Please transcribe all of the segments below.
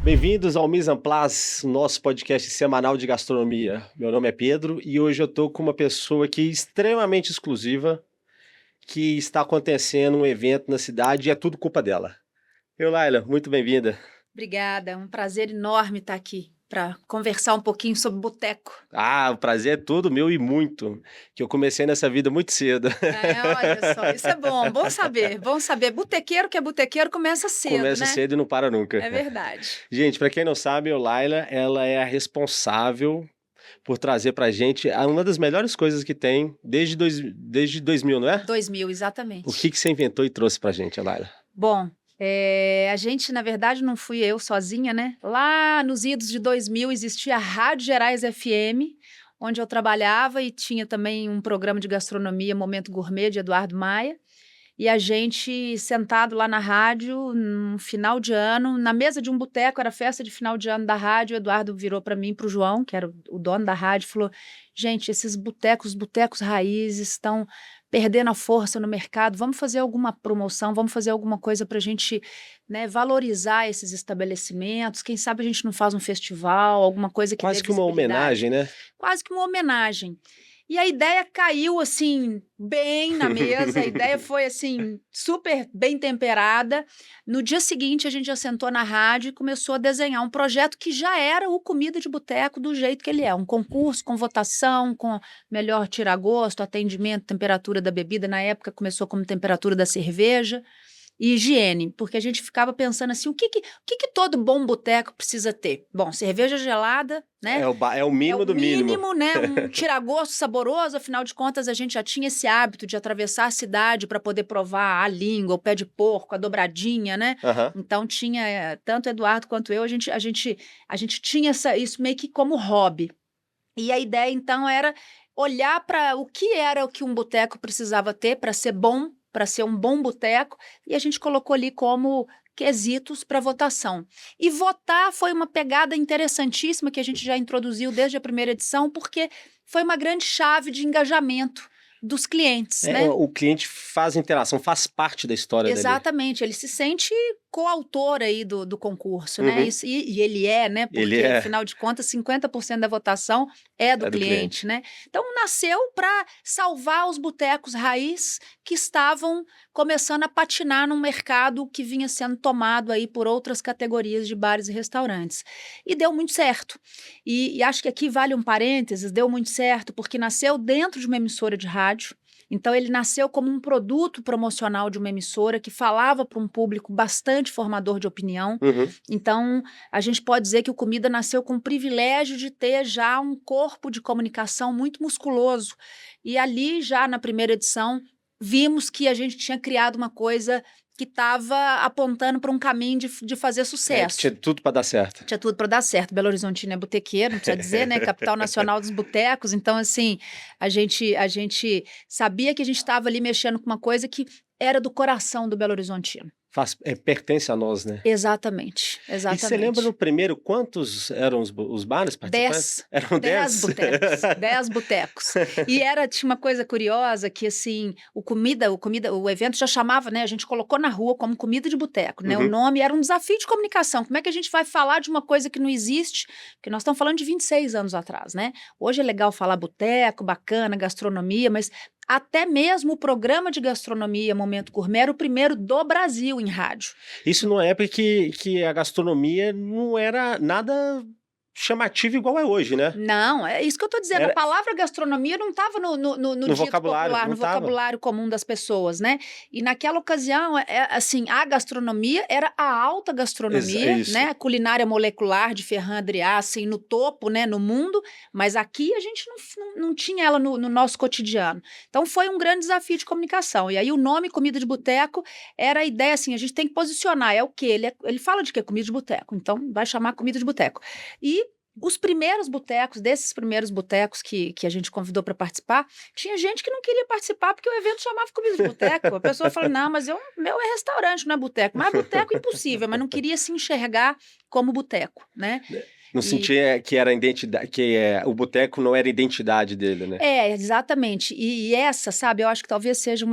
Bem-vindos ao Mise en Place, nosso podcast semanal de gastronomia. Meu nome é Pedro e hoje eu estou com uma pessoa aqui extremamente exclusiva, que está acontecendo um evento na cidade e é tudo culpa dela. Laila, muito bem-vinda. Obrigada, é um prazer enorme estar aqui para conversar um pouquinho sobre boteco. O prazer é todo meu e muito, que eu comecei nessa vida muito cedo. Olha só, isso é bom saber, bom saber. Botequeiro que é botequeiro começa cedo, Começa né? cedo e não para nunca. É verdade. Gente, para quem não sabe, a Laila, ela é a responsável por trazer pra gente uma das melhores coisas que tem desde 2000, não é? 2000, exatamente. O que você inventou e trouxe pra gente, Laila? Bom, a gente, na verdade, não fui eu sozinha, né? Lá nos idos de 2000 existia a Rádio Gerais FM, onde eu trabalhava e tinha também um programa de gastronomia, Momento Gourmet, de Eduardo Maia. E a gente sentado lá na rádio, no final de ano, na mesa de um boteco, era festa de final de ano da rádio, o Eduardo virou para mim, para o João, que era o dono da rádio, e falou: gente, esses botecos raízes estão perdendo a força no mercado, vamos fazer alguma promoção, vamos fazer alguma coisa para a gente, né, valorizar esses estabelecimentos, quem sabe a gente não faz um festival, alguma coisa que quase dê que uma visibilidade. homenagem, né? Quase que uma homenagem. E a ideia caiu, assim, bem na mesa, a ideia foi, assim, super bem temperada. No dia seguinte, a gente já sentou na rádio e começou a desenhar um projeto que já era o Comida de Boteco do jeito que ele é. Um concurso com votação, com melhor tira-gosto, atendimento, temperatura da bebida. Na época, começou como temperatura da cerveja. E higiene, porque a gente ficava pensando assim, o que todo bom boteco precisa ter? Bom, cerveja gelada, né? É o mínimo do mínimo. Né? Um tira-gosto saboroso, afinal de contas a gente já tinha esse hábito de atravessar a cidade para poder provar a língua, o pé de porco, a dobradinha, né? Uhum. Então tinha, tanto Eduardo quanto eu, a gente tinha isso meio que como hobby. E a ideia então era olhar para o que um boteco precisava ter para ser bom, para ser um bom boteco, e a gente colocou ali como quesitos para votação. E votar foi uma pegada interessantíssima que a gente já introduziu desde a primeira edição, porque foi uma grande chave de engajamento dos clientes, né? O cliente faz interação, faz parte da história dele. Exatamente, ele se sente coautor aí do concurso, né? Isso, e ele é, né? Porque, afinal de contas, 50% da votação é do cliente, né? Então, nasceu para salvar os botecos raiz que estavam começando a patinar num mercado que vinha sendo tomado aí por outras categorias de bares e restaurantes. E deu muito certo. E acho que aqui vale um parênteses, deu muito certo, porque nasceu dentro de uma emissora de rádio. Então, ele nasceu como um produto promocional de uma emissora que falava para um público bastante formador de opinião. Uhum. Então, a gente pode dizer que o Comida nasceu com o privilégio de ter já um corpo de comunicação muito musculoso. E ali, já na primeira edição, vimos que a gente tinha criado uma coisa que estava apontando para um caminho de fazer sucesso. Tinha tudo para dar certo. Tinha tudo para dar certo. Belo Horizontino é botequeiro, não precisa dizer, né? Capital nacional dos botecos. Então, assim, a gente sabia que a gente estava ali mexendo com uma coisa que era do coração do Belo Horizontino. Pertence a nós, né? Exatamente. E você lembra no primeiro quantos eram os bares participantes? 10. Eram 10 botecos. 10 botecos. E tinha uma coisa curiosa que, assim, o evento já chamava, né? A gente colocou na rua como comida de boteco, né? Uhum. O nome era um desafio de comunicação. Como é que a gente vai falar de uma coisa que não existe? Porque nós estamos falando de 26 anos atrás, né? Hoje é legal falar boteco, bacana, gastronomia, mas até mesmo o programa de gastronomia Momento Gourmet era o primeiro do Brasil em rádio. Isso numa época que a gastronomia não era nada chamativo igual é hoje, né? Não, é isso que eu tô dizendo. A palavra gastronomia não estava no dito vocabulário, popular, no vocabulário comum das pessoas, né? E naquela ocasião, assim, a gastronomia era a alta gastronomia, né? A culinária molecular de Ferran Adrià, assim, no topo, né? No mundo, mas aqui a gente não tinha ela no nosso cotidiano. Então foi um grande desafio de comunicação. E aí o nome Comida de Boteco era a ideia, assim, a gente tem que posicionar. É o quê? Ele fala de quê? Comida de boteco. Então vai chamar Comida de Boteco. E os primeiros botecos, desses primeiros botecos que a gente convidou para participar, tinha gente que não queria participar porque o evento chamava Comida de Boteco. A pessoa fala, não, mas meu é restaurante, não é boteco. Mas boteco impossível, mas não queria se enxergar como boteco, né? Não sentia que era identidade, o boteco não era identidade dele, né? Exatamente. E essa, sabe, eu acho que talvez seja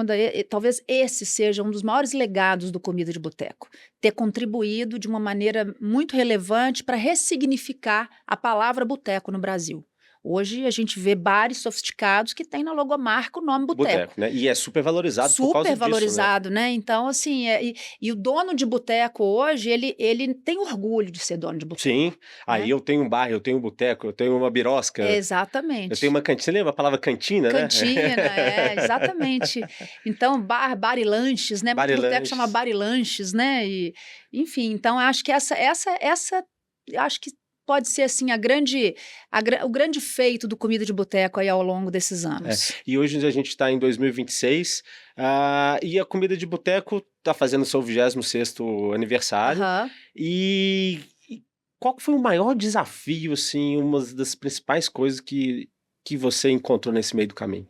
talvez esse seja um dos maiores legados do Comida de Boteco. Ter contribuído de uma maneira muito relevante para ressignificar a palavra boteco no Brasil. Hoje a gente vê bares sofisticados que têm na logomarca o nome boteco. Né? E é super valorizado por causa disso, super valorizado, né? Então, assim, e o dono de boteco hoje, ele tem orgulho de ser dono de boteco. Sim. Aí eu tenho um bar, eu tenho um boteco, eu tenho uma birosca. Exatamente. Eu tenho uma cantina. Você lembra a palavra cantina, né? Cantina, exatamente. Então, bar e lanches, né? Porque o boteco chama bar e lanches, né? E, enfim, então, acho que essa acho que pode ser, assim, o grande feito do Comida de Boteco aí ao longo desses anos. E hoje a gente está em 2026, e a Comida de Boteco está fazendo seu 26º aniversário. E qual foi o maior desafio, assim, uma das principais coisas que você encontrou nesse meio do caminho?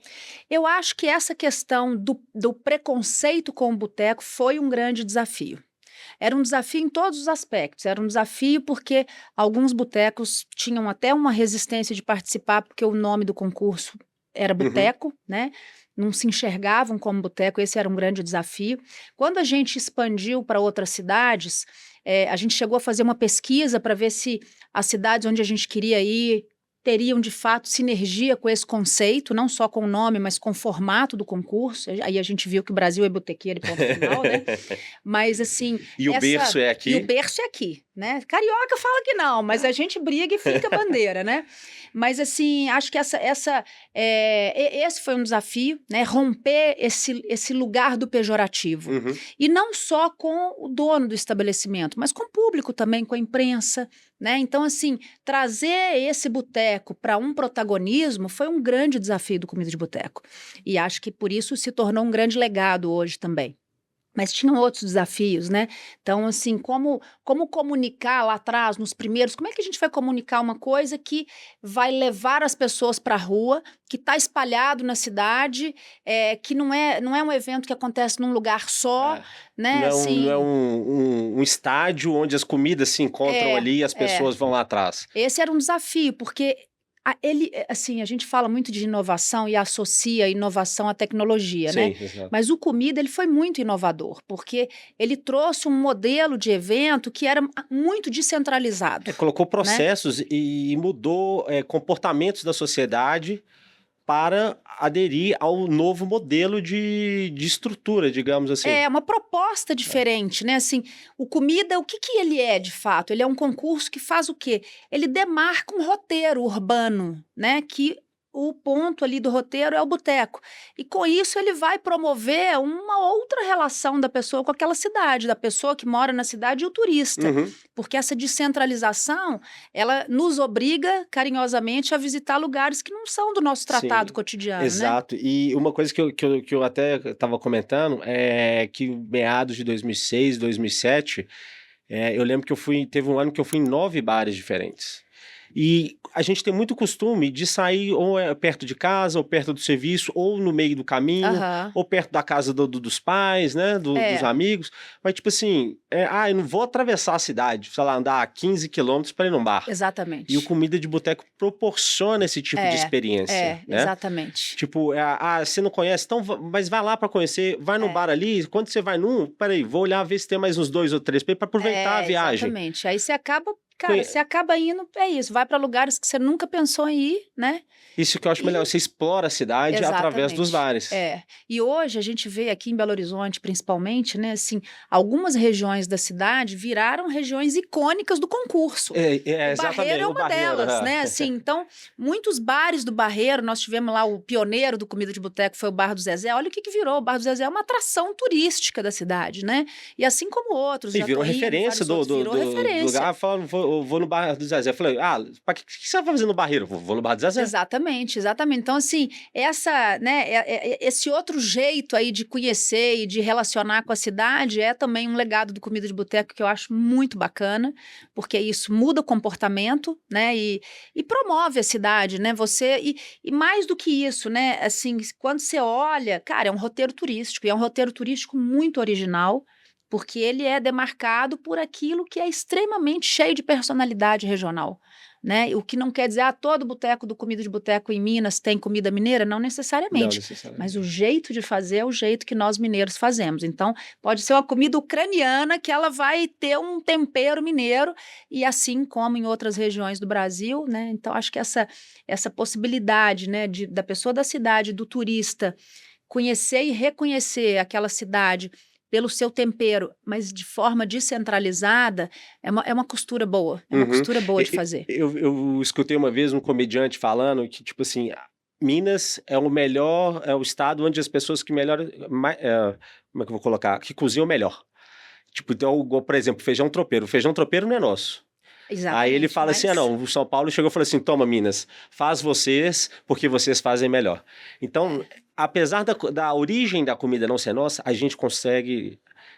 Eu acho que essa questão do preconceito com o boteco foi um grande desafio. Era um desafio em todos os aspectos. Era um desafio porque alguns botecos tinham até uma resistência de participar, porque o nome do concurso era boteco, né? Não se enxergavam como boteco, esse era um grande desafio. Quando a gente expandiu para outras cidades, a gente chegou a fazer uma pesquisa para ver se as cidades onde a gente queria ir teriam, de fato, sinergia com esse conceito, não só com o nome, mas com o formato do concurso. Aí a gente viu que o Brasil é botequeiro e ponto final, né? Mas, assim... E o berço é aqui? E o berço é aqui, né? Carioca fala que não, mas a gente briga e fica bandeira, né? Mas, assim, acho que esse foi um desafio, né? Romper esse lugar do pejorativo. E não só com o dono do estabelecimento, mas com o público também, com a imprensa, né? Então, assim, trazer esse boteco para um protagonismo foi um grande desafio do Comida de Boteco. E acho que por isso se tornou um grande legado hoje também. Mas tinham outros desafios, né? Então, assim, como comunicar lá atrás, nos primeiros, como é que a gente vai comunicar uma coisa que vai levar as pessoas para a rua, que está espalhado na cidade, que não é um evento que acontece num lugar só, né? Não é um estádio onde as comidas se encontram ali e as pessoas vão lá atrás. Esse era um desafio, porque... assim, a gente fala muito de inovação e associa inovação à tecnologia, né? Exato. Mas o Comida, ele foi muito inovador, porque ele trouxe um modelo de evento que era muito descentralizado. Colocou processos, né? E mudou comportamentos da sociedade para aderir ao novo modelo de estrutura, digamos assim. É uma proposta diferente, né? Assim, o Comida, o que ele é de fato? Ele é um concurso que faz o quê? Ele demarca um roteiro urbano, né? Que o ponto ali do roteiro é o boteco. E com isso ele vai promover uma outra relação da pessoa com aquela cidade, da pessoa que mora na cidade e o turista. Porque essa descentralização, ela nos obriga carinhosamente a visitar lugares que não são do nosso tratado cotidiano, exato. Né? E uma coisa que eu até estava comentando é que meados de 2006, 2007, eu lembro que teve um ano que eu fui em 9 bares diferentes. E a gente tem muito costume de sair ou perto de casa, ou perto do serviço, ou no meio do caminho, ou perto da casa dos pais, né, dos amigos. Mas tipo assim, eu não vou atravessar a cidade, sei lá, andar 15 quilômetros para ir num bar. Exatamente. E o Comida de Boteco proporciona esse tipo de experiência. Né? Exatamente. Tipo, você não conhece, então, mas vai lá para conhecer, vai no bar ali, quando você vai peraí, vou olhar, ver se tem mais uns 2 ou 3 para aproveitar a viagem. Exatamente. Aí você acaba... Cara, você acaba indo, vai para lugares que você nunca pensou em ir, né? Isso que eu acho melhor, você explora a cidade através dos bares. E hoje a gente vê aqui em Belo Horizonte, principalmente, né, assim, algumas regiões da cidade viraram regiões icônicas do concurso. Exatamente. O Barreiro é uma delas, né? Assim, então, muitos bares do Barreiro, nós tivemos lá o pioneiro do Comida de Boteco, foi o Bar do Zezé. Olha o que virou, o Bar do Zezé é uma atração turística da cidade, né? E assim como outros. E virou referência do lugar, falando, vou no Bar do Zezé. Eu falei, o que você vai fazer no Barreiro? Vou no Bar do Zezé. Exatamente. Então, assim, esse outro jeito aí de conhecer e de relacionar com a cidade é também um legado do Comida de Boteco que eu acho muito bacana, porque isso muda o comportamento, né, e promove a cidade, né, e mais do que isso, né, assim, quando você olha, cara, é um roteiro turístico, e é um roteiro turístico muito original, porque ele é demarcado por aquilo que é extremamente cheio de personalidade regional, né? O que não quer dizer, todo boteco do comida de boteco em Minas tem comida mineira, não Não necessariamente. Mas o necessariamente. jeito de fazer é o jeito que nós mineiros fazemos. Então, pode ser uma comida ucraniana que ela vai ter um tempero mineiro, e assim como em outras regiões do Brasil, né? Então, acho que essa possibilidade, né, da pessoa da cidade, do turista, conhecer e reconhecer aquela cidade pelo seu tempero, mas de forma descentralizada, é uma costura boa, é uma Uhum. costura boa de fazer. Eu escutei uma vez um comediante falando que, tipo assim, Minas é o estado onde as pessoas que melhor, como é que eu vou colocar? Que cozinham melhor. Tipo, então, igual, por exemplo, feijão tropeiro. O feijão tropeiro não é nosso. Aí ele Exatamente, fala assim: mas não, o São Paulo chegou e falou assim: toma, Minas, faz vocês, porque vocês fazem melhor. Então, apesar da origem da comida não ser nossa, a gente consegue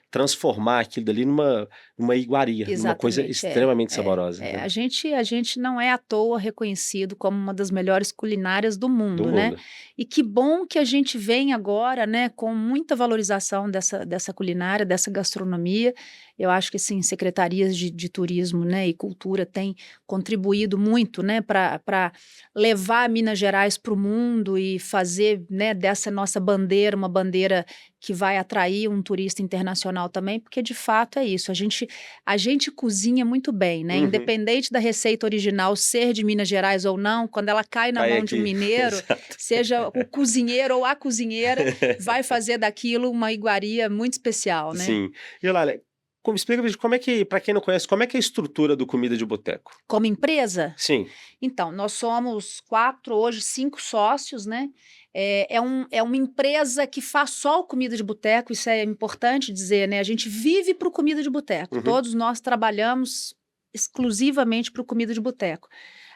transformar aquilo dali numa iguaria, numa coisa exatamente, extremamente saborosa, A entendeu? gente não é à toa reconhecido como uma das melhores culinárias do Do mundo, né? mundo. E que bom que a gente vem agora, né, com muita valorização dessa culinária, dessa gastronomia. Eu acho que, assim, secretarias de turismo, né, e cultura têm contribuído muito, né, para levar Minas Gerais para o mundo e fazer, né, dessa nossa bandeira uma bandeira que vai atrair um turista internacional também, porque de fato é isso. A gente cozinha muito bem, né? Uhum. Independente da receita original ser de Minas Gerais ou não, quando ela cai na Cai mão de um aqui. mineiro, Exato. seja o cozinheiro ou a cozinheira, vai fazer daquilo uma iguaria muito especial, né? Sim. E olha, explica pra gente como é que, pra quem não conhece, como é que é a estrutura do comida de boteco? Como empresa, Sim. então, nós somos 4, hoje 5 sócios, né? É uma empresa que faz só o comida de boteco, isso é importante dizer, né? A gente vive para o comida de boteco, Uhum. todos nós trabalhamos exclusivamente para o comida de boteco.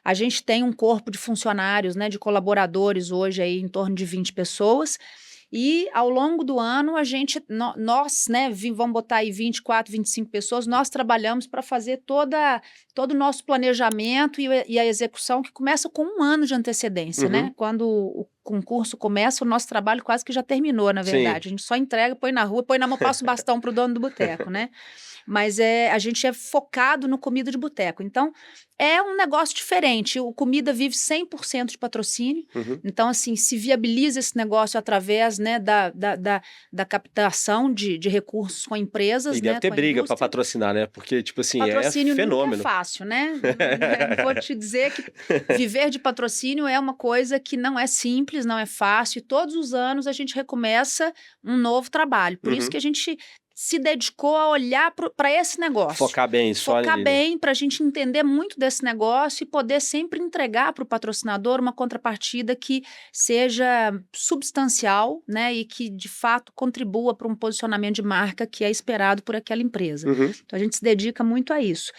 A gente tem um corpo de funcionários, né, de colaboradores hoje aí em torno de 20 pessoas, e ao longo do ano nós, né, vamos botar aí 24, 25 pessoas, nós trabalhamos para fazer todo o nosso planejamento e a execução, que começa com um ano de antecedência, né? Uhum. Quando o concurso começa, o nosso trabalho quase que já terminou, na Sim. verdade. A gente só entrega, põe na rua, põe na mão, passa o bastão para o dono do boteco, né? Mas a gente é focado no comida de boteco. Então, é um negócio diferente. O comida vive 100% de patrocínio. Uhum. Então, assim, se viabiliza esse negócio através, né, da captação de recursos com empresas, E deve né, ter com a briga para indústria. patrocinar, né? Porque, tipo assim, é Patrocínio nunca é fenômeno. fácil, né? Não vou te dizer que viver de patrocínio é uma coisa que não é simples, não é fácil. E todos os anos a gente recomeça um novo trabalho. Por isso Uhum. que a gente se dedicou a olhar para esse negócio. Focar bem só Focar nele. bem para a gente entender muito desse negócio e poder sempre entregar para o patrocinador uma contrapartida que seja substancial, né, e que de fato contribua para um posicionamento de marca que é esperado por aquela empresa. Uhum. Então a gente se dedica muito a isso.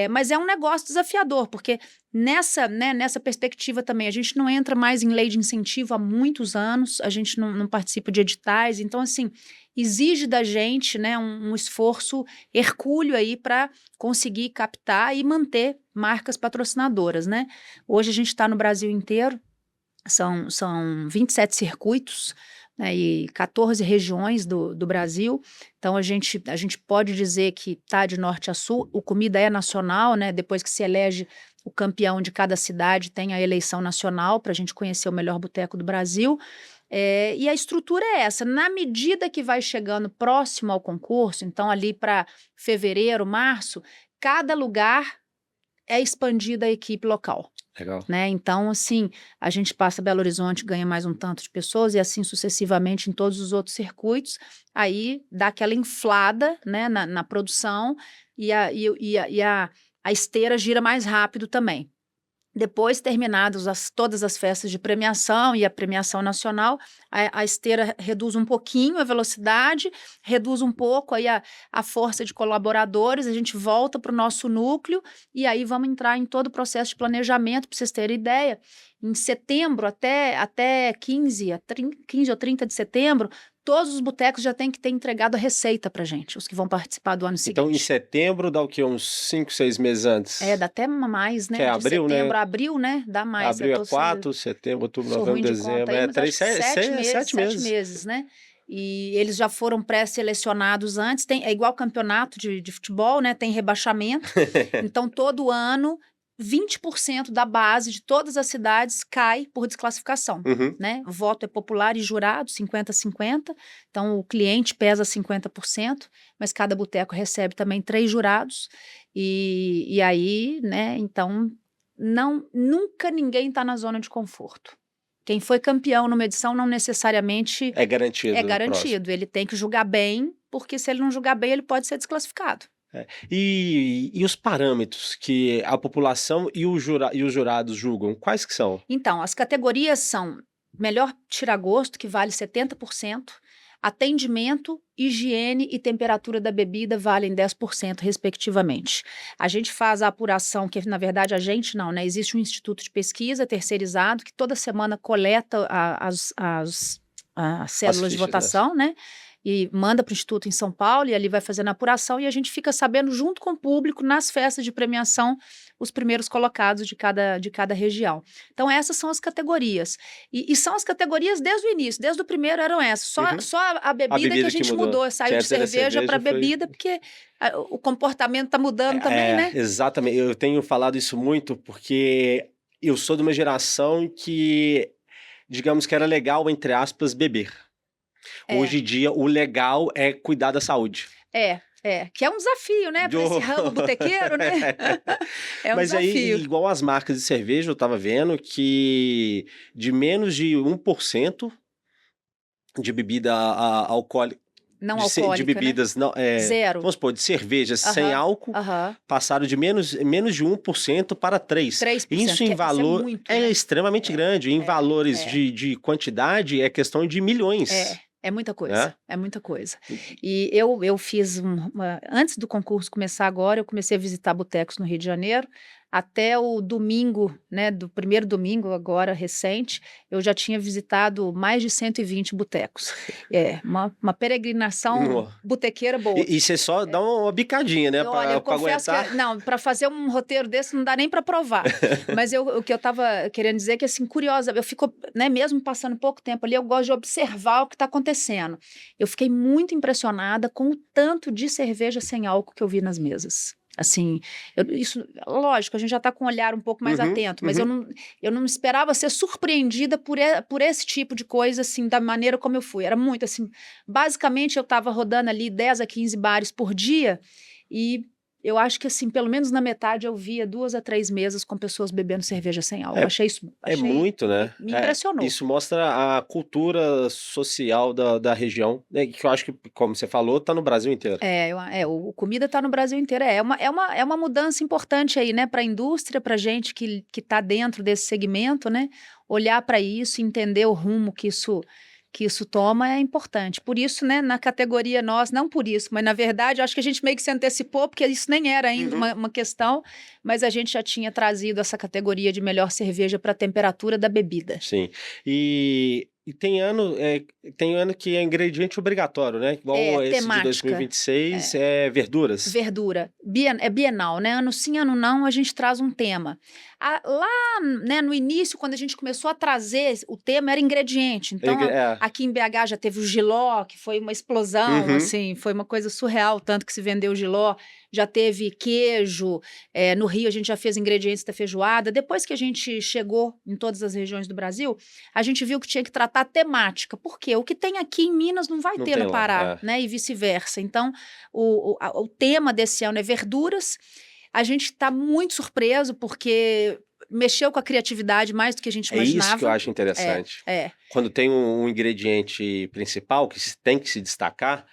Mas é um negócio desafiador, porque nessa perspectiva também, a gente não entra mais em lei de incentivo há muitos anos, a gente não participa de editais, então assim, exige da gente, né, um esforço hercúleo aí para conseguir captar e manter marcas patrocinadoras, né? Hoje a gente está no Brasil inteiro, são 27 circuitos, né, e 14 regiões do Brasil. Então, a gente pode dizer que está de norte a sul, o comida é nacional, né? Depois que se elege o campeão de cada cidade, tem a eleição nacional para a gente conhecer o melhor boteco do Brasil. E a estrutura é essa, na medida que vai chegando próximo ao concurso, então ali para fevereiro, março, cada lugar é expandida a equipe local. Legal. Né? Então, assim, a gente passa Belo Horizonte, ganha mais um tanto de pessoas e assim sucessivamente em todos os outros circuitos, aí dá aquela inflada, né, na produção e a esteira gira mais rápido também. Depois, terminadas todas as festas de premiação e a premiação nacional, a esteira reduz um pouquinho a velocidade, reduz um pouco aí a força de colaboradores, a gente volta para o nosso núcleo e aí vamos entrar em todo o processo de planejamento, para vocês terem ideia. Em setembro, até 15 ou 30 de setembro, todos os botecos já têm que ter entregado a receita para gente, os que vão participar do ano seguinte. Então, em setembro dá o quê? Uns 5, 6 meses antes? Dá até mais, né? Que é De abril, setembro né? a abril, né? Dá mais. Abril é 4, setembro, outubro, Sou novembro, ruim de conta dezembro. aí, É mas acho que 7 meses, sete 7 meses. meses, né? E eles já foram pré-selecionados antes. É igual campeonato de futebol, né? Tem rebaixamento. Então, todo ano, 20% da base de todas as cidades cai por desclassificação, né? O voto é popular e jurado, 50-50. Então, o cliente pesa 50%, mas cada boteco recebe também 3 jurados. E aí, né? Então, nunca ninguém está na zona de conforto. Quem foi campeão numa edição não necessariamente é garantido. É garantido. Ele tem que julgar bem, porque se ele não julgar bem, ele pode ser desclassificado. E os parâmetros que a população e os jurados julgam, quais que são? Então, as categorias são melhor tira-gosto, que vale 70%, atendimento, higiene e temperatura da bebida valem 10%, respectivamente. A gente faz a apuração, que na verdade a gente não, né? Existe um instituto de pesquisa terceirizado que toda semana coleta as células de votação, né? E manda para o Instituto em São Paulo, e ali vai fazendo a apuração, e a gente fica sabendo, junto com o público, nas festas de premiação, os primeiros colocados de cada região. Então, essas são as categorias. E são as categorias desde o início, desde o primeiro eram essas. Só a bebida que a gente mudou, saiu de cerveja para bebida, porque o comportamento está mudando também, né? Exatamente. Eu tenho falado isso muito, porque eu sou de uma geração que, digamos que era legal, entre aspas, beber. Hoje em dia, o legal é cuidar da saúde. Que é um desafio, né? Para esse ramo botequeiro, né? É um Mas desafio. Aí, igual as marcas de cerveja, eu tava vendo que de menos de 1% de bebida alcoólica, não alcoólica, de bebidas, né? Zero. Vamos supor, de cervejas sem álcool, passaram de menos de 1% para 3%. Isso em valor isso é muito, né? Extremamente grande. Em valores de quantidade, é questão de milhões. É muita coisa, é muita coisa. E eu fiz antes do concurso começar agora, eu comecei a visitar botecos no Rio de Janeiro. Até o domingo, né, do primeiro domingo agora recente, eu já tinha visitado mais de 120 botecos. Uma peregrinação botequeira boa. E você só dá uma bicadinha, né? Olha, eu confesso que não, para fazer um roteiro desse não dá nem para provar. Mas o que eu estava querendo dizer é que, assim, curiosa, eu fico, né, mesmo passando pouco tempo ali, eu gosto de observar o que está acontecendo. Eu fiquei muito impressionada com o tanto de cerveja sem álcool que eu vi nas mesas. Assim, isso, lógico, a gente já está com um olhar um pouco mais atento, mas eu não esperava ser surpreendida por esse tipo de coisa, assim, da maneira como eu fui. Era muito, assim, basicamente eu estava rodando ali 10 a 15 bares por dia e eu acho que, assim, pelo menos na metade eu via 2 a 3 mesas com pessoas bebendo cerveja sem álcool. Achei muito, né? Me impressionou. Isso mostra a cultura social da região, né? Que eu acho que, como você falou, está no Brasil inteiro. O comida está no Brasil inteiro. É uma mudança importante aí, né? Para a indústria, para a gente que está dentro desse segmento, né? Olhar para isso, entender o rumo que isso toma é importante. Por isso, né, na categoria nossa, não por isso, mas na verdade, eu acho que a gente meio que se antecipou, porque isso nem era ainda uma questão, mas a gente já tinha trazido essa categoria de melhor cerveja para a temperatura da bebida. Sim. E tem ano que é ingrediente obrigatório, né? Igual esse temática. de 2026 é verduras. Verdura. É bienal, né? Ano sim, ano não, a gente traz um tema. Lá, né, no início, quando a gente começou a trazer, o tema era ingrediente. Então, aqui em BH já teve o jiló, que foi uma explosão, assim, foi uma coisa surreal, tanto que se vendeu o jiló. Já teve queijo, no Rio a gente já fez ingredientes da feijoada. Depois que a gente chegou em todas as regiões do Brasil, a gente viu que tinha que tratar a temática. Por quê? O que tem aqui em Minas não vai ter no Pará, né? E vice-versa. Então, o tema desse ano é verduras. A gente está muito surpreso porque mexeu com a criatividade mais do que a gente imaginava. É isso que eu acho interessante. Quando tem um ingrediente principal que tem que se destacar,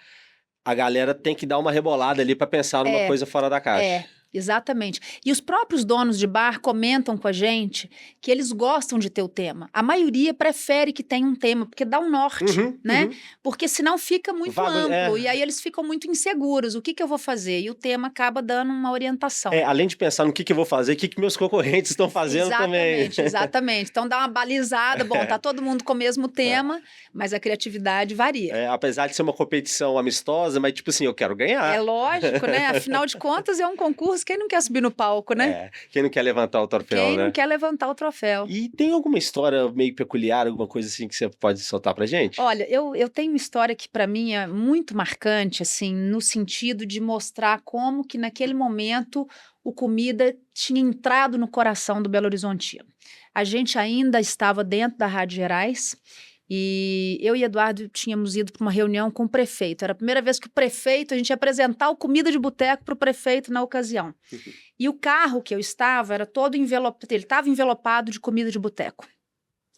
a galera tem que dar uma rebolada ali para pensar numa coisa fora da caixa. Exatamente. E os próprios donos de bar comentam com a gente que eles gostam de ter o tema. A maioria prefere que tenha um tema, porque dá um norte, né? Porque senão fica muito amplo, e aí eles ficam muito inseguros. O que eu vou fazer? E o tema acaba dando uma orientação. Além de pensar no que eu vou fazer, o que meus concorrentes estão fazendo também. Exatamente. Então dá uma balizada, bom, tá todo mundo com o mesmo tema, mas a criatividade varia. Apesar de ser uma competição amistosa, mas tipo assim, eu quero ganhar. É lógico, né? Afinal de contas, é um concurso mas quem não quer subir no palco, né? Quem não quer levantar o troféu, Quem né? não quer levantar o troféu. E tem alguma história meio peculiar, alguma coisa assim que você pode soltar pra gente? Olha, eu tenho uma história que para mim é muito marcante, assim, no sentido de mostrar como que naquele momento o comida tinha entrado no coração do Belo Horizontino. A gente ainda estava dentro da Rádio Gerais e eu e Eduardo tínhamos ido para uma reunião com o prefeito. Era a primeira vez que o prefeito, a gente ia apresentar o Comida de Boteco para o prefeito na ocasião. E o carro que eu estava era todo envelopado, ele estava envelopado de comida de boteco.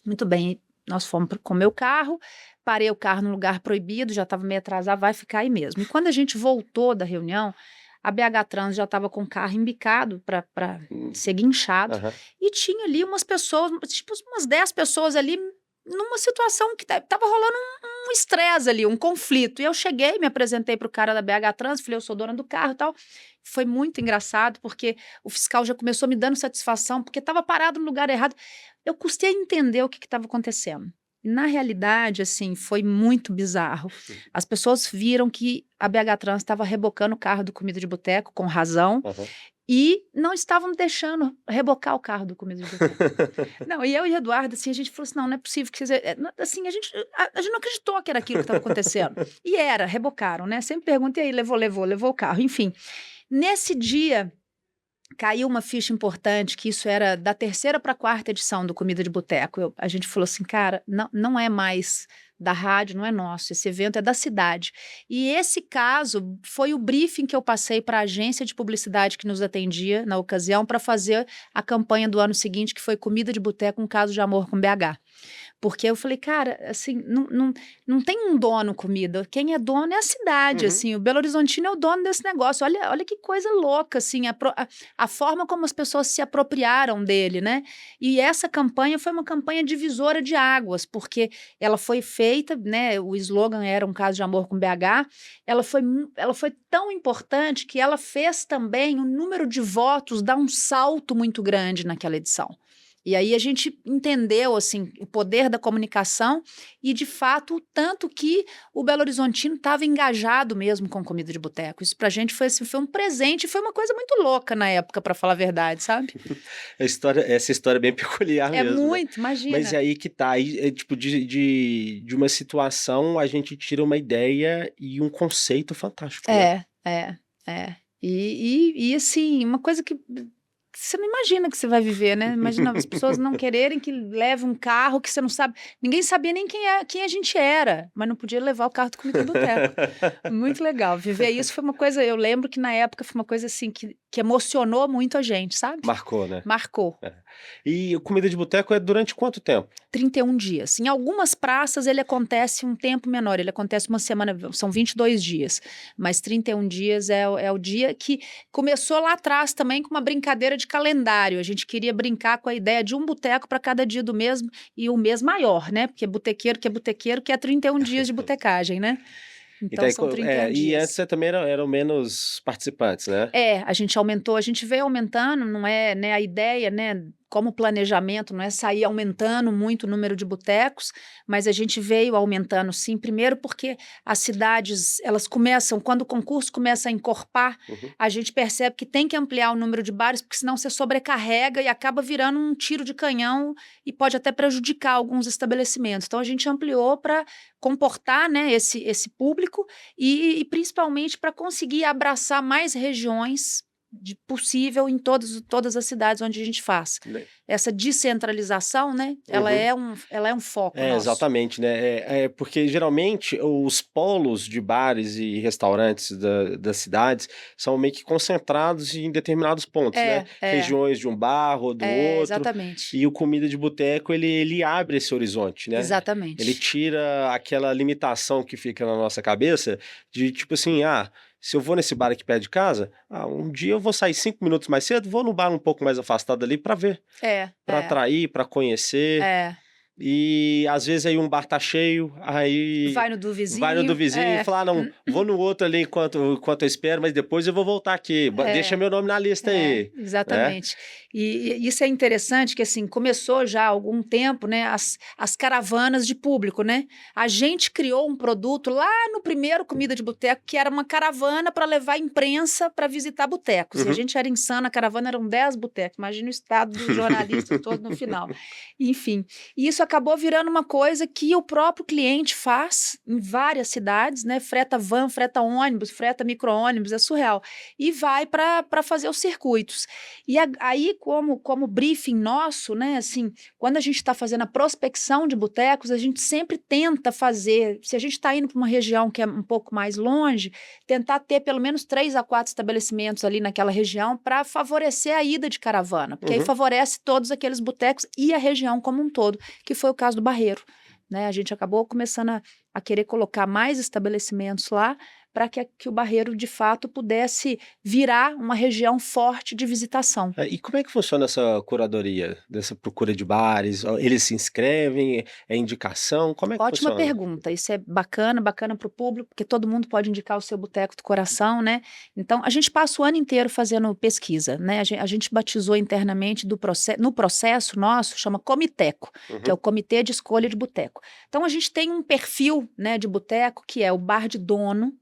Muito bem, nós fomos com o meu carro, parei o carro num lugar proibido, já estava meio atrasado, vai ficar aí mesmo. E quando a gente voltou da reunião, a BH Trans já estava com o carro embicado para ser guinchado. E tinha ali umas pessoas, tipo umas 10 pessoas ali, numa situação que estava rolando um estresse ali, um conflito. E eu cheguei, me apresentei para o cara da BH Trans, falei, eu sou dona do carro e tal. Foi muito engraçado, porque o fiscal já começou me dando satisfação, porque estava parado no lugar errado. Eu custei a entender o que estava acontecendo. E, na realidade, assim, foi muito bizarro. As pessoas viram que a BH Trans estava rebocando o carro do Comida de Boteco, com razão, e não estavam deixando rebocar o carro do Comida de Boteco. Não, e eu e Eduardo, assim, a gente falou assim, não é possível que vocês... Assim, a gente não acreditou que era aquilo que estava acontecendo. E era, rebocaram, né? Sempre pergunta, e aí, levou o carro, enfim. Nesse dia, caiu uma ficha importante, que isso era da 3ª para a 4ª edição do Comida de Boteco. A gente falou assim, cara, não é mais da rádio, não é nosso, esse evento é da cidade. E esse caso foi o briefing que eu passei para a agência de publicidade que nos atendia na ocasião para fazer a campanha do ano seguinte, que foi Comida de Boteco, um caso de amor com BH. Porque eu falei, cara, assim, não tem um dono comida, quem é dono é a cidade, assim, o Belo Horizontino é o dono desse negócio, olha que coisa louca, assim, a forma como as pessoas se apropriaram dele, né, e essa campanha foi uma campanha divisora de águas, porque ela foi feita, né, o slogan era um caso de amor com BH, ela foi tão importante que ela fez também o número de votos dar um salto muito grande naquela edição. E aí a gente entendeu, assim, o poder da comunicação e, de fato, o tanto que o Belo Horizontino estava engajado mesmo com comida de boteco. Isso pra gente foi, assim, foi um presente, foi uma coisa muito louca na época, para falar a verdade, sabe? Essa história é bem peculiar mesmo, É muito, né? imagina. Mas aí que tá, aí, tipo, de uma situação a gente tira uma ideia e um conceito fantástico, né? E assim, uma coisa que você não imagina que você vai viver, né? Imagina as pessoas não quererem que leve um carro que você não sabe. Ninguém sabia nem quem a gente era, mas não podia levar o carro do Comida do Boteco. Muito legal. Viver isso foi uma coisa, eu lembro que na época foi uma coisa assim que emocionou muito a gente, sabe? Marcou, né? Marcou. E o Comida de Boteco é durante quanto tempo? 31 dias. Em algumas praças ele acontece um tempo menor, ele acontece uma semana, são 22 dias, mas 31 dias é o dia que começou lá atrás também com uma brincadeira de calendário. A gente queria brincar com a ideia de um boteco para cada dia do mês e o mês maior, né? Porque botequeiro quer 31 dias de botecagem, né? Então são 31 dias. E antes também eram menos participantes, né? A gente aumentou, a gente veio aumentando, não é, né, a ideia, né, como planejamento, não é sair aumentando muito o número de botecos, mas a gente veio aumentando sim, primeiro porque as cidades, elas começam, quando o concurso começa a encorpar, a gente percebe que tem que ampliar o número de bares, porque senão você sobrecarrega e acaba virando um tiro de canhão e pode até prejudicar alguns estabelecimentos. Então a gente ampliou para comportar, né, esse público e principalmente para conseguir abraçar mais regiões possível em todas as cidades onde a gente faz. Essa descentralização, né? Ela é um foco nosso. Exatamente, né? Porque geralmente os polos de bares e restaurantes das cidades são meio que concentrados em determinados pontos, né? Regiões de um bairro ou do outro. Exatamente. E o Comida de Boteco, ele abre esse horizonte, né? Exatamente. Ele tira aquela limitação que fica na nossa cabeça de tipo assim, se eu vou nesse bar aqui perto de casa, um dia eu vou sair 5 minutos mais cedo, vou no bar um pouco mais afastado ali para ver. Para atrair, para conhecer. e às vezes aí um bar tá cheio, aí Vai no do vizinho. vai no do vizinho e fala, não, vou no outro ali enquanto eu espero, mas depois eu vou voltar aqui, deixa meu nome na lista aí. Exatamente. E isso é interessante, que assim, começou já há algum tempo, né, as caravanas de público, né? A gente criou um produto lá no primeiro Comida de Boteco, que era uma caravana para levar imprensa para visitar botecos. E a gente era insano, a caravana eram 10 botecos. Imagina o estado dos jornalistas todo no final. Enfim, e isso acabou virando uma coisa que o próprio cliente faz em várias cidades, né? Freta van, freta ônibus, freta micro-ônibus, é surreal. E vai para fazer os circuitos. E aí, como briefing nosso, né? Assim, quando a gente está fazendo a prospecção de botecos, a gente sempre tenta fazer, se a gente está indo para uma região que é um pouco mais longe, tentar ter pelo menos 3 a 4 estabelecimentos ali naquela região para favorecer a ida de caravana, porque aí favorece todos aqueles botecos e a região como um todo, que foi o caso do Barreiro, né? A gente acabou começando a querer colocar mais estabelecimentos lá para que o Barreiro, de fato, pudesse virar uma região forte de visitação. E como é que funciona essa curadoria, dessa procura de bares? Eles se inscrevem, é indicação? Como é que Ótima funciona? pergunta, isso é bacana para o público, porque todo mundo pode indicar o seu boteco do coração, né? Então, a gente passa o ano inteiro fazendo pesquisa, né? A gente batizou internamente no processo nosso, chama Comiteco, que é o Comitê de Escolha de Boteco. Então, a gente tem um perfil, né, de boteco, que é o bar de dono.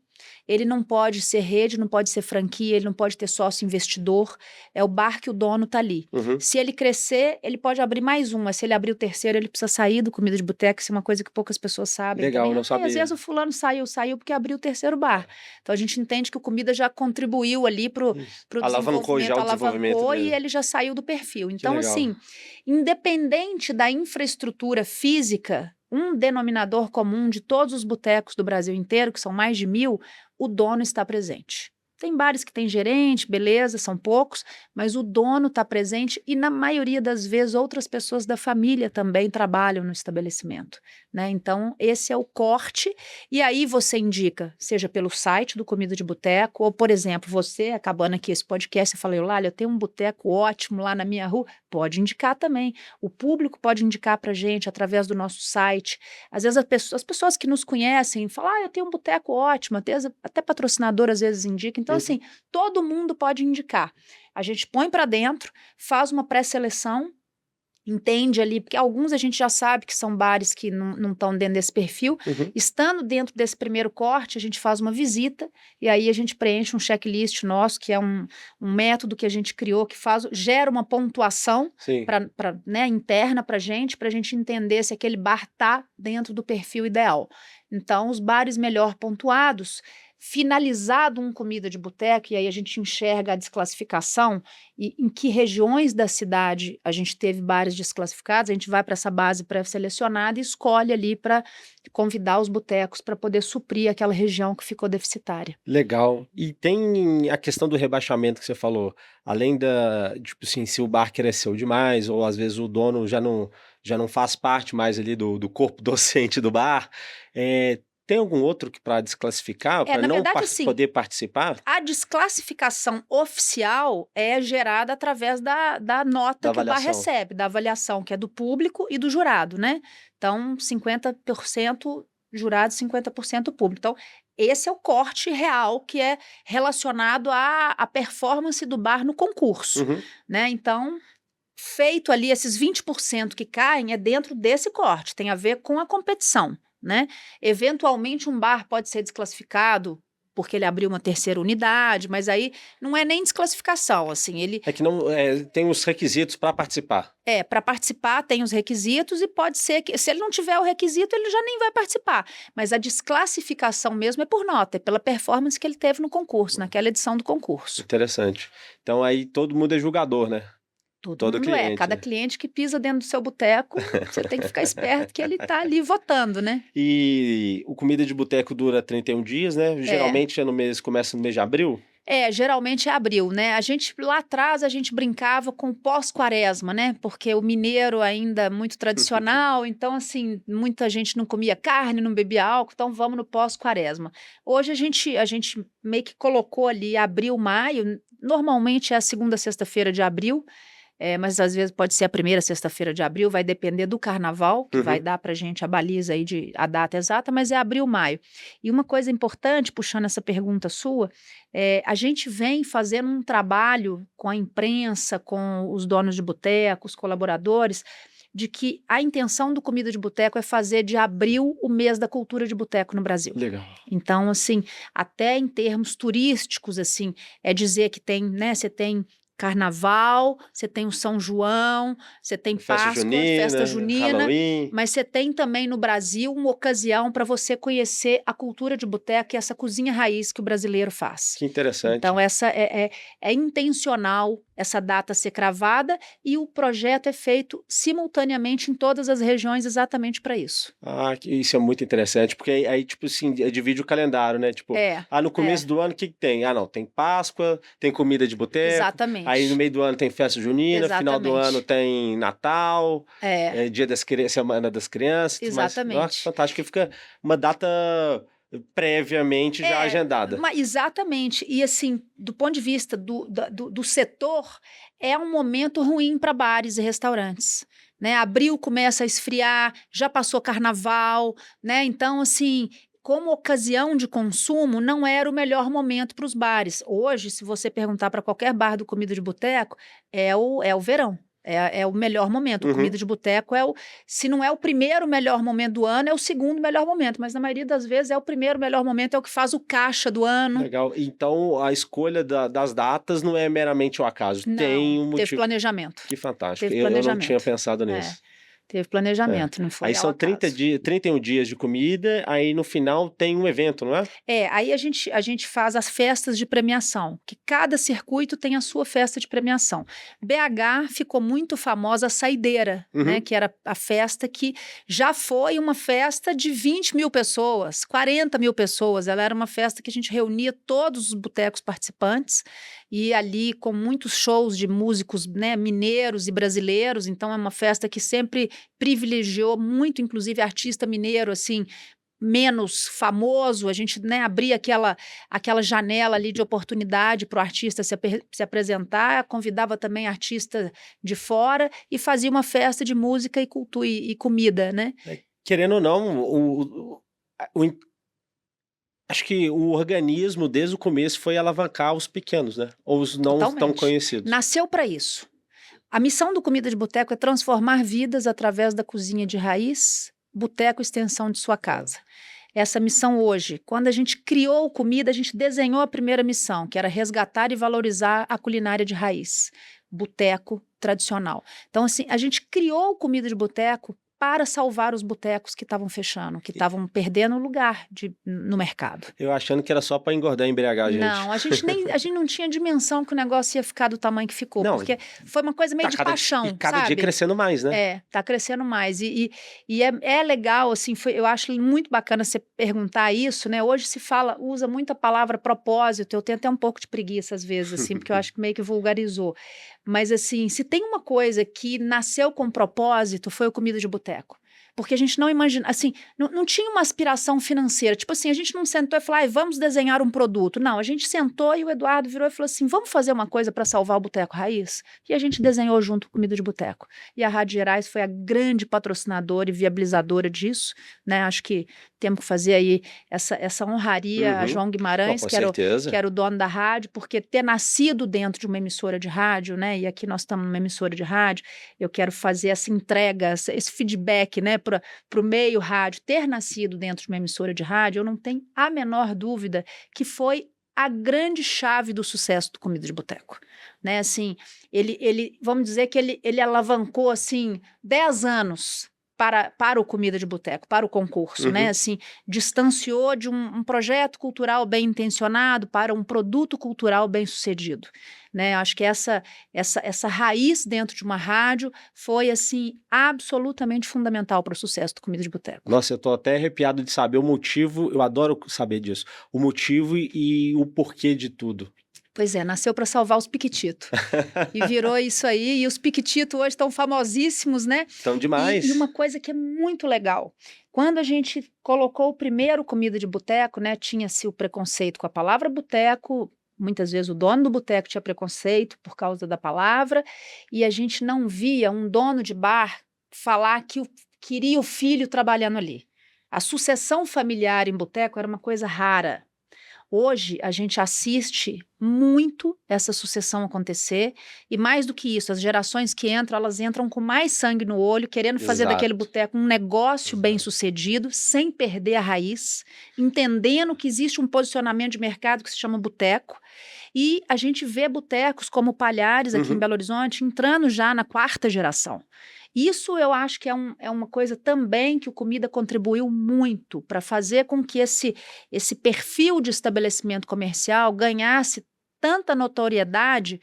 Ele não pode ser rede, não pode ser franquia, ele não pode ter sócio investidor, é o bar que o dono está ali. Se ele crescer, ele pode abrir mais um, mas se ele abrir o terceiro, ele precisa sair do Comida de Boteco, isso é uma coisa que poucas pessoas sabem. Legal, também. não sabia. Às vezes o fulano saiu porque abriu o terceiro bar. Então a gente entende que o Comida já contribuiu ali para o Alavancou já o desenvolvimento dele. e ele já saiu do perfil. Então, assim, independente da infraestrutura física, um denominador comum de todos os botecos do Brasil inteiro, que são mais de 1.000, o dono está presente. Tem bares que tem gerente, beleza, são poucos, mas o dono está presente e, na maioria das vezes, outras pessoas da família também trabalham no estabelecimento, né? Então, esse é o corte. E aí você indica, seja pelo site do Comida de Boteco, ou, por exemplo, você, acabando aqui esse podcast, você fala, Eulália, eu tenho um boteco ótimo lá na minha rua, pode indicar também. O público pode indicar para a gente através do nosso site. Às vezes as pessoas que nos conhecem falam, eu tenho um boteco ótimo, até patrocinador às vezes indica. Então, assim, todo mundo pode indicar. A gente põe para dentro, faz uma pré-seleção, entende ali, porque alguns a gente já sabe que são bares que não estão dentro desse perfil. Estando dentro desse primeiro corte, a gente faz uma visita e aí a gente preenche um checklist nosso, que é um método que a gente criou, que gera uma pontuação né, interna para a gente entender se aquele bar está dentro do perfil ideal. Então, os bares melhor pontuados, finalizado um Comida de Boteco, e aí a gente enxerga a desclassificação e em que regiões da cidade a gente teve bares desclassificados, a gente vai para essa base pré-selecionada e escolhe ali para convidar os botecos para poder suprir aquela região que ficou deficitária. Legal. E tem a questão do rebaixamento que você falou, além tipo assim, se o bar cresceu demais, ou às vezes o dono já não faz parte mais ali do corpo docente do bar, tem algum outro que para desclassificar, para não poder participar? A desclassificação oficial é gerada através da nota que o bar recebe, da avaliação, que é do público e do jurado, né? Então, 50% jurado, 50% público. Então, esse é o corte real que é relacionado à performance do bar no concurso, né? Então, feito ali esses 20% que caem é dentro desse corte, tem a ver com a competição, né? Eventualmente um bar pode ser desclassificado porque ele abriu uma terceira unidade, mas aí não é nem desclassificação, assim, ele... É que não tem os requisitos para participar. Para participar tem os requisitos e pode ser que, se ele não tiver o requisito, ele já nem vai participar, mas a desclassificação mesmo é por nota, é pela performance que ele teve no concurso, naquela edição do concurso. Interessante. Então aí todo mundo é julgador, né? Todo mundo cliente, cada cliente que pisa dentro do seu boteco, você tem que ficar esperto que ele está ali votando, né? E o Comida de Boteco dura 31 dias, né? Geralmente começa no mês de abril? Geralmente é abril, né? Lá atrás a gente brincava com pós-quaresma, né? Porque o mineiro ainda é muito tradicional, então assim, muita gente não comia carne, não bebia álcool, então vamos no pós-quaresma. Hoje a gente meio que colocou ali abril, maio, normalmente é a segunda sexta-feira de abril, mas às vezes pode ser a primeira sexta-feira de abril, vai depender do carnaval, que vai dar pra gente a baliza aí a data exata, mas é abril, maio. E uma coisa importante, puxando essa pergunta sua, a gente vem fazendo um trabalho com a imprensa, com os donos de boteco, os colaboradores, de que a intenção do Comida de Boteco é fazer de abril o mês da cultura de boteco no Brasil. Legal. Então, assim, até em termos turísticos, assim, é dizer que tem, né, você tem Carnaval, você tem o São João, você tem Páscoa, festa junina, Halloween. mas você tem também no Brasil uma ocasião para você conhecer a cultura de boteco e essa cozinha raiz que o brasileiro faz. Que interessante. Então, essa é intencional essa data ser cravada e o projeto é feito simultaneamente em todas as regiões exatamente para isso. Isso é muito interessante, porque aí tipo assim, divide o calendário, né? Tipo, no começo do ano, o que tem? Não, tem Páscoa, tem comida de boteco. Exatamente. Aí no meio do ano tem festa junina, final do ano tem Natal, Dia das Crianças, Semana das Crianças. Exatamente. Mas, nossa, fantástico, que fica uma data previamente já agendada. Exatamente. E assim, do ponto de vista do setor, é um momento ruim para bares e restaurantes. Né? Abril começa a esfriar, já passou carnaval, né? Então, assim, como ocasião de consumo, não era o melhor momento para os bares. Hoje, se você perguntar para qualquer bar do Comida de Boteco, é o verão. É o melhor momento. Comida de boteco se não é o primeiro melhor momento do ano, é o segundo melhor momento, mas na maioria das vezes é o primeiro melhor momento, é o que faz o caixa do ano. Legal. Então a escolha das datas não é meramente o acaso, não, tem um motivo. Teve planejamento. Que fantástico. Teve planejamento. Eu não tinha pensado nisso. Teve planejamento, não foi aí são 31 dias de comida, aí no final tem um evento, não é? Aí a gente faz as festas de premiação, que cada circuito tem a sua festa de premiação. BH ficou muito famosa a Saideira, né, que era a festa que já foi uma festa de 20 mil pessoas, 40 mil pessoas. Ela era uma festa que a gente reunia todos os botecos participantes, e ali com muitos shows de músicos, né, mineiros e brasileiros. Então é uma festa que sempre privilegiou muito, inclusive, artista mineiro, assim, menos famoso. A gente, né, abria aquela janela ali de oportunidade para o artista se apresentar, convidava também artista de fora e fazia uma festa de música e cultura e comida, né? Querendo ou não, acho que o organismo, desde o começo, foi alavancar os pequenos, né? Ou os não tão conhecidos. Nasceu para isso. A missão do Comida de Boteco é transformar vidas através da cozinha de raiz, boteco extensão de sua casa. Essa missão hoje, quando a gente criou comida, a gente desenhou a primeira missão, que era resgatar e valorizar a culinária de raiz, boteco tradicional. Então, assim, a gente criou Comida de Boteco para salvar os botecos que estavam fechando, que estavam perdendo lugar no mercado. Eu achando que era só para engordar e embriagar a gente. Não, a gente não tinha dimensão que o negócio ia ficar do tamanho que ficou, porque foi uma coisa meio de paixão, e cada dia crescendo mais, né? Tá crescendo mais. E é legal, assim, eu acho muito bacana você perguntar isso, né? Hoje se usa muito a palavra propósito, eu tenho até um pouco de preguiça às vezes, assim, porque eu acho que meio que vulgarizou. Mas, assim, se tem uma coisa que nasceu com propósito, foi o Comida de Boteco. Porque a gente não imagina, assim, não tinha uma aspiração financeira. Tipo assim, a gente não sentou e falou, vamos desenhar um produto. Não, a gente sentou e o Eduardo virou e falou assim, vamos fazer uma coisa para salvar o Boteco Raiz? E a gente desenhou junto Comida de Boteco. E a Rádio Gerais foi a grande patrocinadora e viabilizadora disso, né? Acho que temos que fazer aí essa honraria a João Guimarães, que era o dono da rádio, porque ter nascido dentro de uma emissora de rádio, né? E aqui nós estamos numa emissora de rádio, eu quero fazer essa entrega, esse feedback, né? Para o meio rádio, ter nascido dentro de uma emissora de rádio, eu não tenho a menor dúvida que foi a grande chave do sucesso do Comida de Boteco, né? Assim, ele vamos dizer que ele alavancou assim 10 anos para o Comida de Boteco, para o concurso, né? Assim, distanciou de um projeto cultural bem intencionado para um produto cultural bem sucedido, né? Acho que essa raiz dentro de uma rádio foi, assim, absolutamente fundamental para o sucesso do Comida de Boteco. Nossa, eu tô até arrepiado de saber o motivo, eu adoro saber disso, o motivo e o porquê de tudo. Pois é, nasceu para salvar os piquititos. E virou isso aí, e os piquititos hoje estão famosíssimos, né? Estão demais. E uma coisa que é muito legal, quando a gente colocou o primeiro Comida de Boteco, né, tinha-se o preconceito com a palavra boteco, Muitas vezes o dono do boteco tinha preconceito por causa da palavra, e a gente não via um dono de bar falar que queria o filho trabalhando ali. A sucessão familiar em boteco era uma coisa rara. Hoje, a gente assiste muito essa sucessão acontecer, e mais do que isso, as gerações que entram, elas entram com mais sangue no olho, querendo fazer daquele boteco um negócio bem-sucedido, sem perder a raiz, entendendo que existe um posicionamento de mercado que se chama boteco, e a gente vê botecos como o Palhares, aqui em Belo Horizonte, entrando já na 4ª geração. Isso eu acho que é uma coisa também que o Comida contribuiu muito para fazer com que esse perfil de estabelecimento comercial ganhasse tanta notoriedade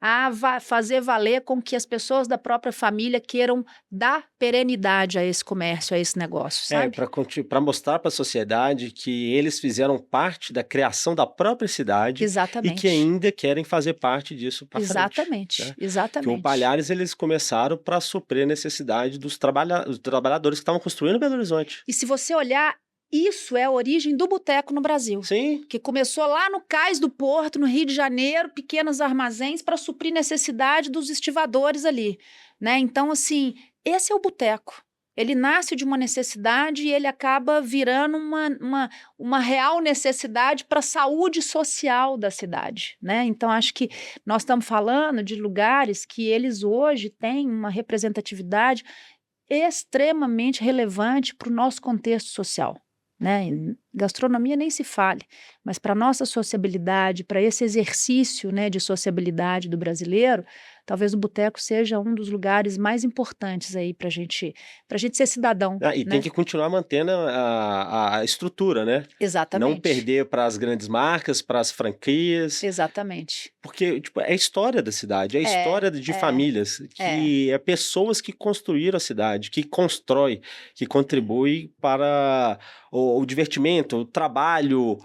a fazer valer com que as pessoas da própria família queiram dar perenidade a esse comércio, a esse negócio, sabe? Para mostrar para a sociedade que eles fizeram parte da criação da própria cidade. Exatamente. E que ainda querem fazer parte disso para frente. Exatamente, Né? exatamente. Que o Palhares, eles começaram para suprir a necessidade dos trabalhadores que estavam construindo Belo Horizonte. E se você olhar, isso é a origem do boteco no Brasil. Sim. Que começou lá no Cais do Porto, no Rio de Janeiro, pequenos armazéns para suprir necessidade dos estivadores ali, né? Então, assim, esse é o boteco. Ele nasce de uma necessidade e ele acaba virando uma real necessidade para a saúde social da cidade, né? Então, acho que nós estamos falando de lugares que eles hoje têm uma representatividade extremamente relevante para o nosso contexto social. Né? Gastronomia nem se fale, mas para a nossa sociabilidade, para esse exercício, né, de sociabilidade do brasileiro, talvez o boteco seja um dos lugares mais importantes aí para gente ser cidadão. E né? tem que continuar mantendo a estrutura, né? Exatamente. Não perder para as grandes marcas, para as franquias. Exatamente. Porque tipo, é a história da cidade, é a história de famílias, que é pessoas que construíram a cidade, que constrói, que contribui para o divertimento, o trabalho,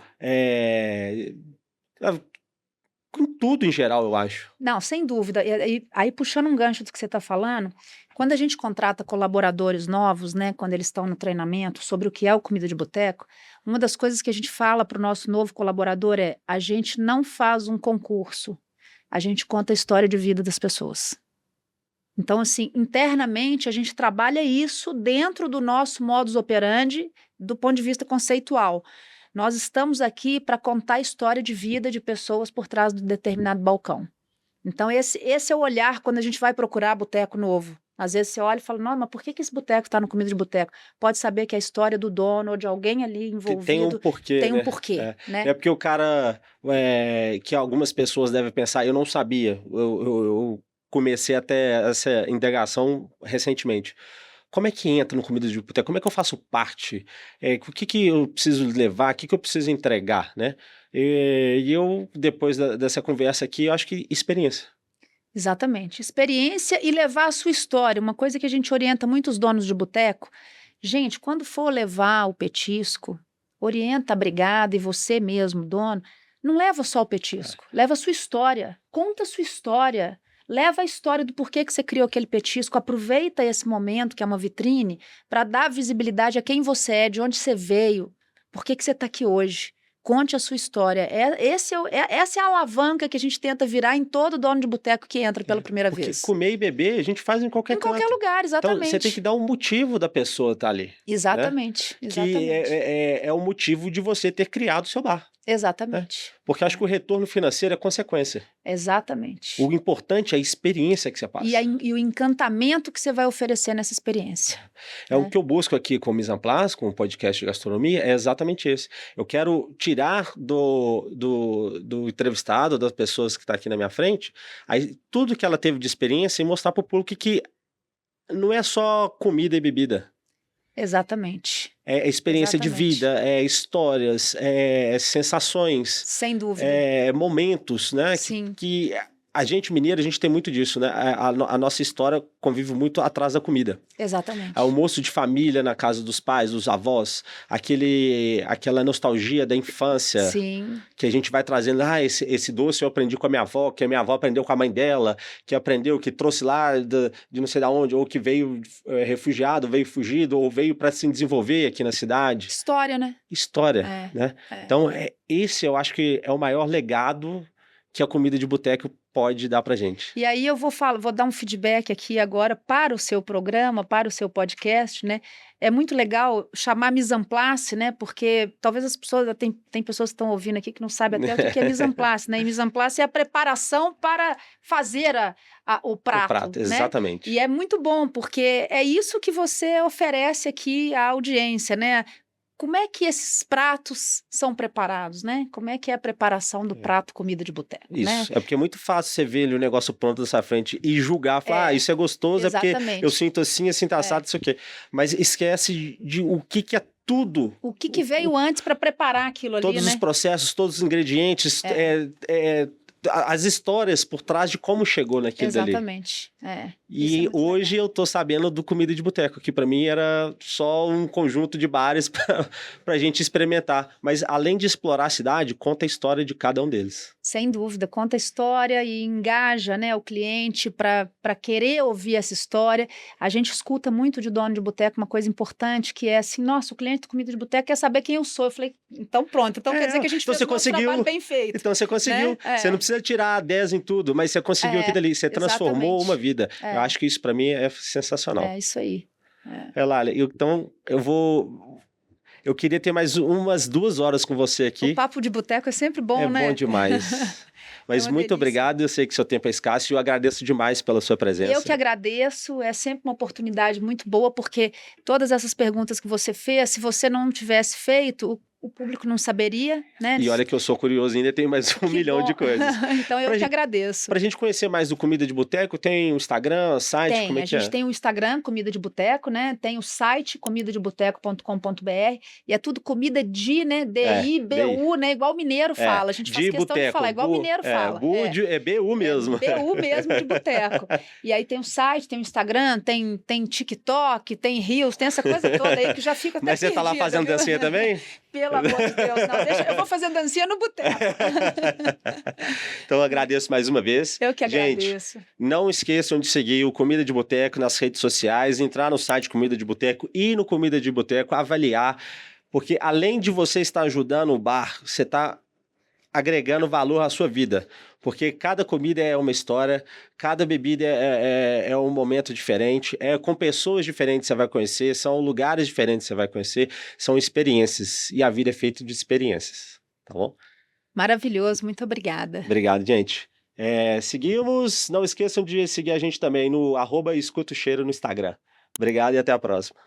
com tudo em geral, eu acho. Não, sem dúvida. E aí, puxando um gancho do que você está falando, quando a gente contrata colaboradores novos, né, quando eles estão no treinamento sobre o que é o Comida de Boteco, uma das coisas que a gente fala para o nosso novo colaborador é: a gente não faz um concurso, a gente conta a história de vida das pessoas. Então, assim, internamente a gente trabalha isso dentro do nosso modus operandi do ponto de vista conceitual. Nós estamos aqui para contar a história de vida de pessoas por trás de determinado balcão. Então, esse é o olhar quando a gente vai procurar boteco novo. Às vezes você olha e fala: não, mas por que esse boteco está no Comida de Boteco? Pode saber que a história do dono ou de alguém ali envolvido tem um porquê. Tem um né? porquê. Né? É porque o cara, que algumas pessoas devem pensar, eu não sabia, eu comecei até essa indagação recentemente. Como é que entra no Comida de Boteco? Como é que eu faço parte? O que eu preciso levar? O que eu preciso entregar? Né? E eu, depois dessa conversa aqui, eu acho que experiência. Exatamente. Experiência e levar a sua história. Uma coisa que a gente orienta muitos donos de boteco. Gente, quando for levar o petisco, orienta a brigada e você mesmo, dono, não leva só o petisco, leva a sua história. Conta a sua história. Leva a história do porquê que você criou aquele petisco, aproveita esse momento, que é uma vitrine, para dar visibilidade a quem você é, de onde você veio, por que você está aqui hoje. Conte a sua história. Essa é a alavanca que a gente tenta virar em todo dono de boteco que entra pela primeira vez. Comer e beber a gente faz em qualquer canto. Em qualquer lugar, exatamente. Então você tem que dar um motivo da pessoa estar ali. Exatamente. Né? Exatamente. Que é o motivo de você ter criado o seu bar. Exatamente. Né? Porque acho que o retorno financeiro é consequência. Exatamente. O importante é a experiência que você passa. E o encantamento que você vai oferecer nessa experiência. O que eu busco aqui com o Mise en Place, com o podcast de gastronomia, é exatamente esse. Eu quero tirar do entrevistado, das pessoas que estão aqui na minha frente, tudo que ela teve de experiência e mostrar para o público que não é só comida e bebida. Exatamente. É experiência de vida, é histórias, é sensações. Sem dúvida. É momentos, né? Sim. Que a gente mineiro, a gente tem muito disso, né? A nossa história convive muito atrás da comida. Exatamente. Almoço de família na casa dos pais, dos avós, aquela nostalgia da infância. Sim. Que a gente vai trazendo, esse doce eu aprendi com a minha avó, que a minha avó aprendeu com a mãe dela, que trouxe lá de não sei da onde, ou que veio refugiado, veio fugido, ou veio para se desenvolver aqui na cidade. História, né? História, né? Então, esse eu acho que é o maior legado que a comida de boteco pode dar pra gente. E aí eu vou dar um feedback aqui agora para o seu programa, para o seu podcast, né? É muito legal chamar mise en place, né? Porque talvez as pessoas, tem pessoas que estão ouvindo aqui que não sabem até o que é mise en place, né? E mise en place é a preparação para fazer o prato, né? Exatamente. E é muito bom, porque é isso que você oferece aqui à audiência, né? Como é que esses pratos são preparados, né? Como é que é a preparação do prato comida de boteco, Isso, né? é porque é muito fácil você ver ali o negócio pronto na sua frente e julgar, falar, isso é gostoso, exatamente. É porque eu sinto assim assado, isso aqui. Mas esquece de o que é tudo. O que veio antes para preparar aquilo ali, todos né? os processos, todos os ingredientes, as histórias por trás de como chegou naquilo dali. Exatamente. E hoje eu tô sabendo do comida de boteco, que para mim era só um conjunto de bares pra gente experimentar. Mas além de explorar a cidade, conta a história de cada um deles. Sem dúvida, conta a história e engaja, né, o cliente para querer ouvir essa história. A gente escuta muito de dono de boteco uma coisa importante, que é assim, nossa, o cliente de comida de boteco quer saber quem eu sou. Eu falei, então pronto, então quer dizer que a gente fez um trabalho bem feito. Então você conseguiu, né? Você não precisa tirar 10 em tudo, mas você conseguiu aquilo ali, você transformou exatamente. uma vida. Eu acho que isso para mim é sensacional. É isso aí. Lália, então eu queria ter mais umas 2 horas com você aqui. O papo de boteco é sempre bom, né? É bom demais. Mas muito obrigado, eu sei que seu tempo é escasso e eu agradeço demais pela sua presença. Eu que agradeço, é sempre uma oportunidade muito boa, porque todas essas perguntas que você fez, se você não tivesse feito, o público não saberia, né? E olha que eu sou curioso, ainda tem mais um milhão de coisas. Então eu que agradeço. Pra gente conhecer mais do Comida de Boteco, tem o Instagram, o site, como é que é? A gente tem o Instagram, Comida de Boteco, né? Tem o site, comidadeboteco.com.br, e é tudo comida de, né? D-I-B-U, né? Igual o mineiro fala. A gente faz questão de falar, igual o mineiro fala. É B-U mesmo. B-U mesmo de boteco. E aí tem o site, tem o Instagram, tem TikTok, tem Reels, tem essa coisa toda aí que já fica até Mas você tá lá fazendo dancinha também? Pelo amor de Deus, não, eu vou fazer dancinha no boteco. Então eu agradeço mais uma vez. Eu que agradeço. Gente, não esqueçam de seguir o Comida de Boteco nas redes sociais, entrar no site Comida de Boteco e no Comida de Boteco, avaliar, porque além de você estar ajudando o bar, você está agregando valor à sua vida, porque cada comida é uma história, cada bebida é um momento diferente, com pessoas diferentes você vai conhecer, são lugares diferentes você vai conhecer, são experiências, e a vida é feita de experiências, tá bom? Maravilhoso, muito obrigada. Obrigado, gente. Seguimos, não esqueçam de seguir a gente também no @escutocheiro no Instagram. Obrigado e até a próxima.